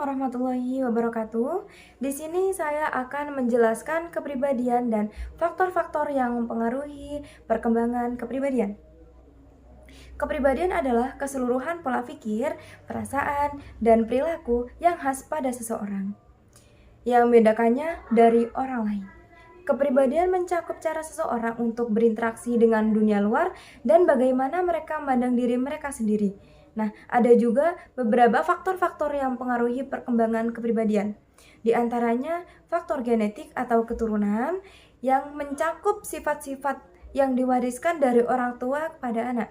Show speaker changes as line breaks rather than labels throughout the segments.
warahmatullahi wabarakatuh. Di sini saya akan menjelaskan kepribadian dan faktor-faktor yang mempengaruhi perkembangan kepribadian. Kepribadian adalah keseluruhan pola pikir, perasaan, dan perilaku yang khas pada seseorang, yang membedakannya dari orang lain. Kepribadian mencakup cara seseorang untuk berinteraksi dengan dunia luar dan bagaimana mereka memandang diri mereka sendiri. Nah, ada juga beberapa faktor-faktor yang mempengaruhi perkembangan kepribadian. Di antaranya faktor genetik atau keturunan yang mencakup sifat-sifat yang diwariskan dari orang tua kepada anak,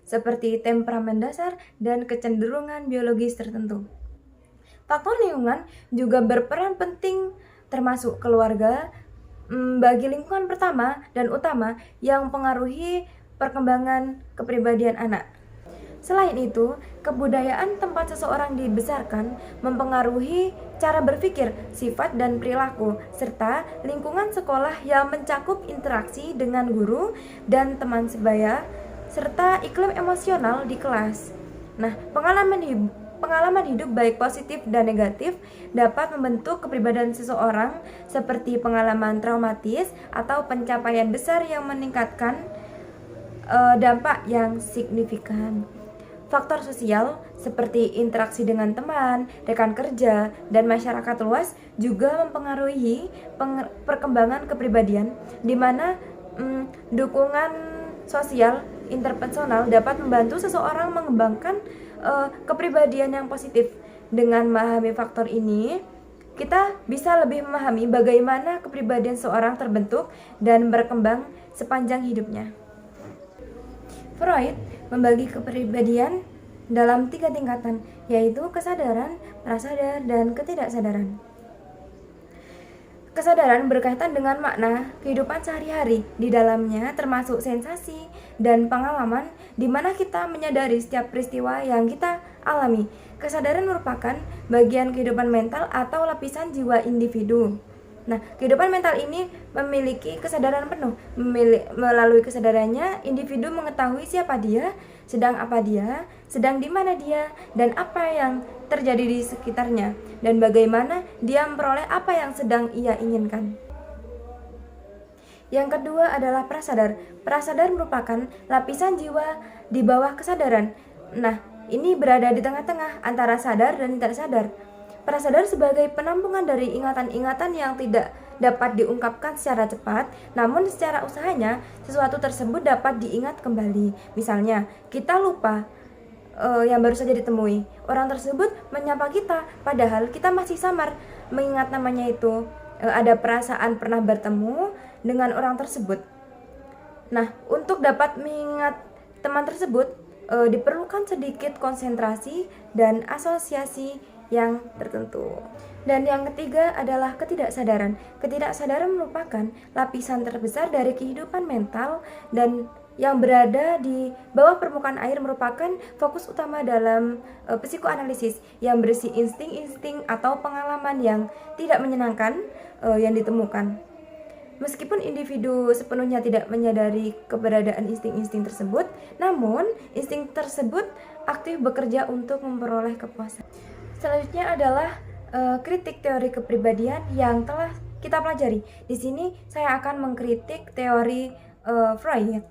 seperti temperamen dasar dan kecenderungan biologis tertentu. Faktor lingkungan juga berperan penting, termasuk keluarga, bagi lingkungan pertama dan utama yang mempengaruhi perkembangan kepribadian anak. Selain itu, kebudayaan tempat seseorang dibesarkan mempengaruhi cara berpikir, sifat, dan perilaku, serta lingkungan sekolah yang mencakup interaksi dengan guru dan teman sebaya, serta iklim emosional di kelas. Nah, pengalaman hidup baik positif dan negatif dapat membentuk kepribadian seseorang, seperti pengalaman traumatis atau pencapaian besar yang meningkatkan dampak yang signifikan. Faktor sosial seperti interaksi dengan teman, rekan kerja, dan masyarakat luas juga mempengaruhi perkembangan kepribadian, di mana dukungan sosial interpersonal dapat membantu seseorang mengembangkan kepribadian yang positif. Dengan memahami faktor ini, kita bisa lebih memahami bagaimana kepribadian seorang terbentuk dan berkembang sepanjang hidupnya. Freud membagi kepribadian dalam 3 tingkatan, yaitu kesadaran, prasadar, dan ketidaksadaran. Kesadaran berkaitan dengan makna kehidupan sehari-hari. Di dalamnya termasuk sensasi dan pengalaman di mana kita menyadari setiap peristiwa yang kita alami. Kesadaran merupakan bagian kehidupan mental atau lapisan jiwa individu. Nah, kehidupan mental ini memiliki kesadaran penuh. Melalui kesadarannya, individu mengetahui siapa dia, sedang apa dia, sedang di mana dia, dan apa yang terjadi di sekitarnya, dan bagaimana dia memperoleh apa yang sedang ia inginkan. Yang kedua adalah prasadar. Prasadar merupakan lapisan jiwa di bawah kesadaran. Nah, ini berada di tengah-tengah antara sadar dan tidak sadar. Prasadar sebagai penampungan dari ingatan-ingatan yang tidak dapat diungkapkan secara cepat, namun secara usahanya sesuatu tersebut dapat diingat kembali. Misalnya, kita lupa yang baru saja ditemui. Orang tersebut menyapa kita, padahal kita masih samar mengingat namanya itu. Ada perasaan pernah bertemu dengan orang tersebut. Nah, untuk dapat mengingat teman tersebut, diperlukan sedikit konsentrasi dan asosiasi yang tertentu. Dan yang ketiga adalah ketidaksadaran. Ketidaksadaran merupakan lapisan terbesar dari kehidupan mental dan yang berada di bawah permukaan air, merupakan fokus utama dalam psikoanalisis yang berisi insting-insting atau pengalaman yang tidak menyenangkan yang ditemukan. Meskipun individu sepenuhnya tidak menyadari keberadaan insting-insting tersebut, namun insting tersebut aktif bekerja untuk memperoleh kepuasan. Selanjutnya adalah kritik teori kepribadian yang telah kita pelajari. Di sini saya akan mengkritik teori Freud.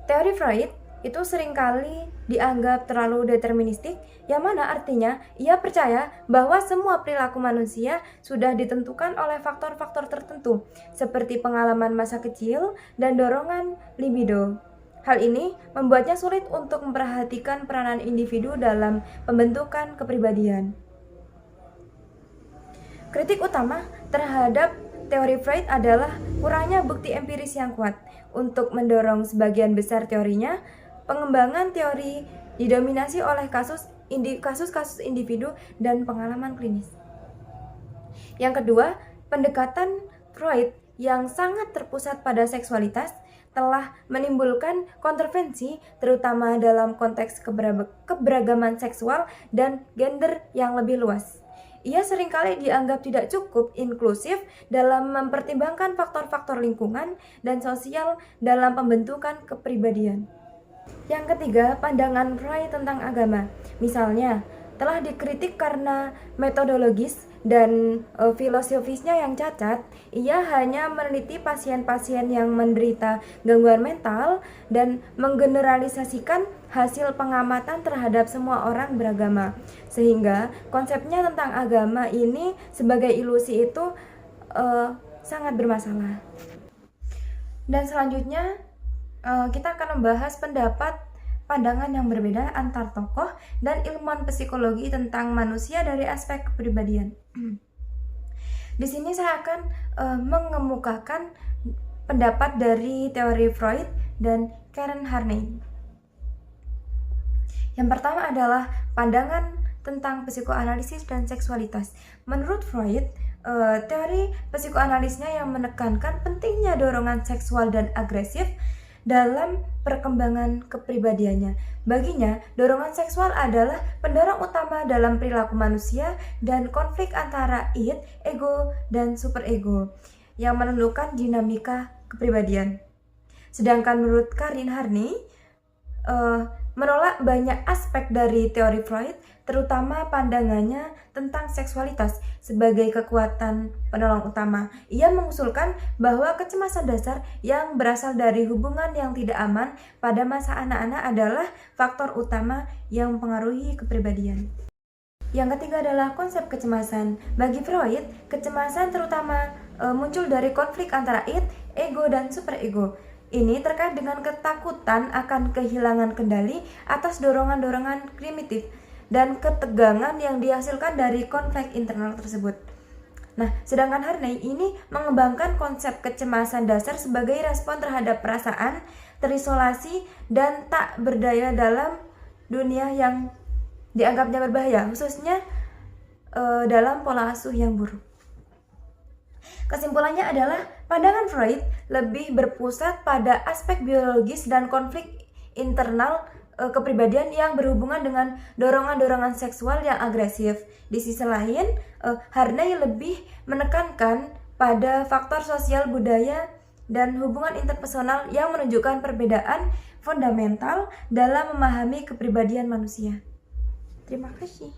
Teori Freud itu seringkali dianggap terlalu deterministik, yang mana artinya ia percaya bahwa semua perilaku manusia sudah ditentukan oleh faktor-faktor tertentu, seperti pengalaman masa kecil dan dorongan libido. Hal ini membuatnya sulit untuk memperhatikan peranan individu dalam pembentukan kepribadian. Kritik utama terhadap teori Freud adalah kurangnya bukti empiris yang kuat. Untuk mendorong sebagian besar teorinya, pengembangan teori didominasi oleh kasus-kasus individu dan pengalaman klinis. Yang kedua, pendekatan Freud yang sangat terpusat pada seksualitas telah menimbulkan kontroversi, terutama dalam konteks keberagaman seksual dan gender yang lebih luas. Ia seringkali dianggap tidak cukup inklusif dalam mempertimbangkan faktor-faktor lingkungan dan sosial dalam pembentukan kepribadian. Yang ketiga, pandangan Freud tentang agama. Misalnya, telah dikritik karena metodologis dan filosofisnya yang cacat. Ia hanya meneliti pasien-pasien yang menderita gangguan mental dan menggeneralisasikan hasil pengamatan terhadap semua orang beragama. Sehingga konsepnya tentang agama ini sebagai ilusi itu sangat bermasalah. Dan selanjutnya kita akan membahas pendapat pandangan yang berbeda antar tokoh dan ilmuwan psikologi tentang manusia dari aspek kepribadian. Di sini saya akan mengemukakan pendapat dari teori Freud dan Karen Harney. Yang pertama adalah pandangan tentang psikoanalisis dan seksualitas. Menurut Freud, teori psikoanalisnya yang menekankan pentingnya dorongan seksual dan agresif dalam perkembangan kepribadiannya. Baginya, dorongan seksual adalah pendorong utama dalam perilaku manusia dan konflik antara id, ego, dan superego yang menentukan dinamika kepribadian. Sedangkan menurut Karen Harney, menolak banyak aspek dari teori Freud, terutama pandangannya tentang seksualitas sebagai kekuatan penolong utama. Ia mengusulkan bahwa kecemasan dasar yang berasal dari hubungan yang tidak aman pada masa anak-anak adalah faktor utama yang mempengaruhi kepribadian. Yang ketiga adalah konsep kecemasan. Bagi Freud, kecemasan terutama muncul dari konflik antara id, ego, dan superego. Ini terkait dengan ketakutan akan kehilangan kendali atas dorongan-dorongan primitif dan ketegangan yang dihasilkan dari konflik internal tersebut. Nah, sedangkan Harney ini mengembangkan konsep kecemasan dasar sebagai respon terhadap perasaan terisolasi dan tak berdaya dalam dunia yang dianggapnya berbahaya, khususnya dalam pola asuh yang buruk. Kesimpulannya adalah pandangan Freud lebih berpusat pada aspek biologis dan konflik internal kepribadian yang berhubungan dengan dorongan-dorongan seksual yang agresif. Di sisi lain, Harney lebih menekankan pada faktor sosial budaya dan hubungan interpersonal yang menunjukkan perbedaan fundamental dalam memahami kepribadian manusia. Terima kasih.